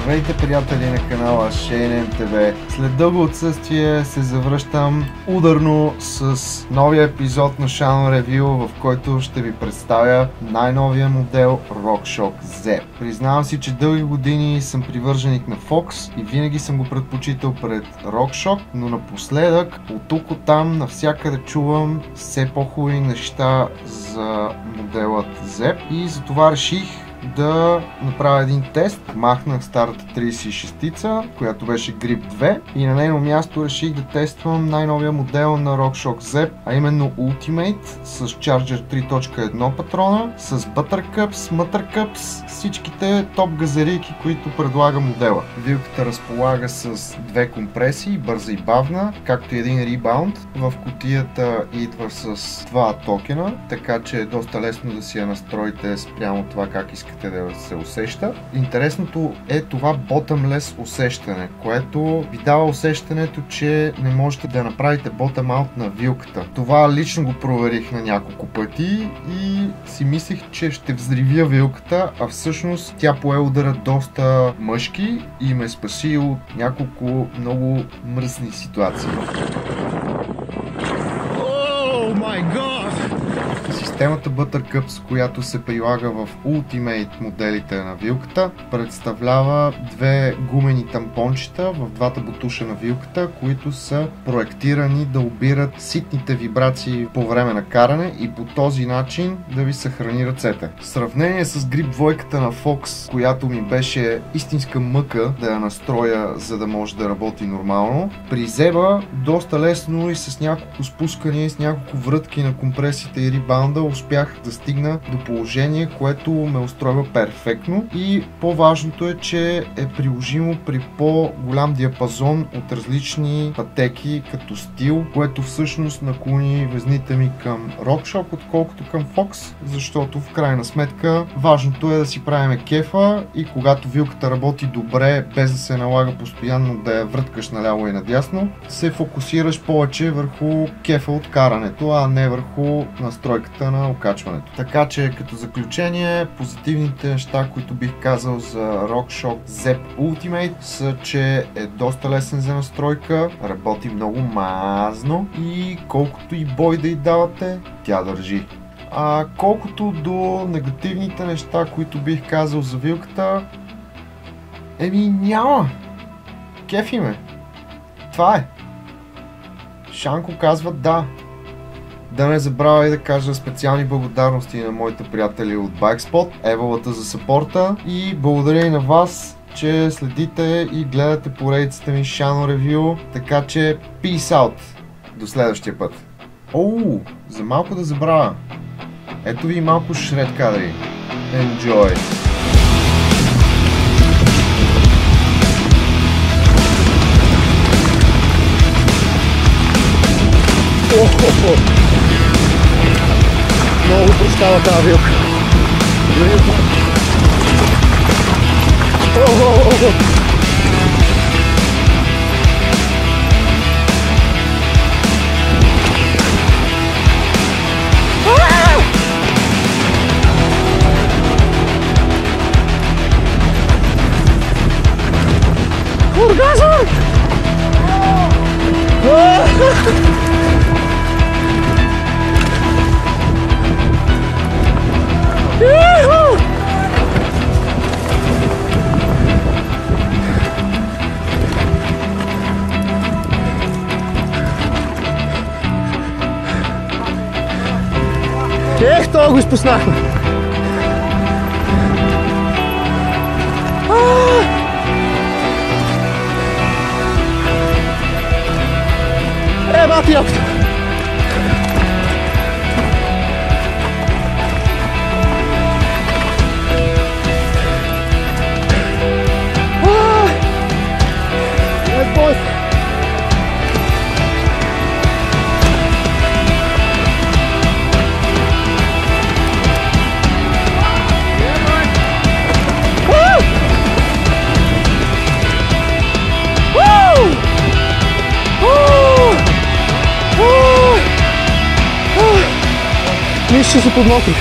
Здравейте, приятели на канала Шейнен ТВ. След дълго отсъствие се завръщам ударно с новия епизод на Shanon Review, в който ще ви представя най-новия модел RockShox Z. Признавам си, че дълги години съм привърженик на Fox и винаги съм го предпочитал пред RockShox, но напоследък от тук от там навсякъде чувам все по-хубави неща за моделът Z и затова реших да направя един тест. Махнах старата 36-ца, която беше Grip 2, и на нейно място реших да тествам най-новия модел на RockShox Z, а именно Ultimate с Charger 3.1 патрона, с Buttercups, Muttercups, всичките топ газерийки, които предлага модела. Вилката разполага с две компресии, бърза и бавна, както и един ребаунд. В кутията идва с два токена, така че е доста лесно да си я настроите спрямо това как искате да се усеща. Интересното е това bottomless усещане, което ви дава усещането, че не можете да направите bottom out на вилката. Това лично го проверих на няколко пъти и си мислих, че ще взривя вилката, а всъщност тя пое удара доста мъжки и ме спаси от няколко много мръсни ситуации. Oh my God! Системата Buttercups, която се прилага в Ultimate моделите на вилката, представлява две гумени тампончета в двата бутуша на вилката, които са проектирани да обират ситните вибрации по време на каране и по този начин да ви съхрани ръцете. В сравнение с Grip 2 на Fox, която ми беше истинска мъка да я настроя, за да може да работи нормално, при Зеба доста лесно и с няколко спускания и с няколко врътки на компресите и ребаунда успях да стигна до положение, което ме устройва перфектно, и по-важното е, че е приложимо при по-голям диапазон от различни пътеки като стил, което всъщност наклони везните ми към RockShox, отколкото към Fox, защото в крайна сметка важното е да си правим кефа и когато вилката работи добре, без да се налага постоянно да я върткаш наляво и надясно, се фокусираш повече върху кефа от карането, а не върху настройката на окачването. Така че като заключение, позитивните неща, които бих казал за RockShox Z Ultimate са, че е доста лесен за настройка, работи много мазно и колкото и бой да й давате, тя държи. А колкото до негативните неща, които бих казал за вилката, няма. Кефи ме. Това е. Шанко казва да. Да не забравяй да кажа специални благодарности на моите приятели от BikeSpot, Евалата за съпорта, и благодаря и на вас, че следите и гледате поредицата ми Shanon Review, така че peace out! До следващия път! За малко да забравя. Ето ви малко шред кадри. Enjoy! Много прощава тази вилка. Оргазъм! Това го изпуснахме. Бати якото. Ще се подмотрих.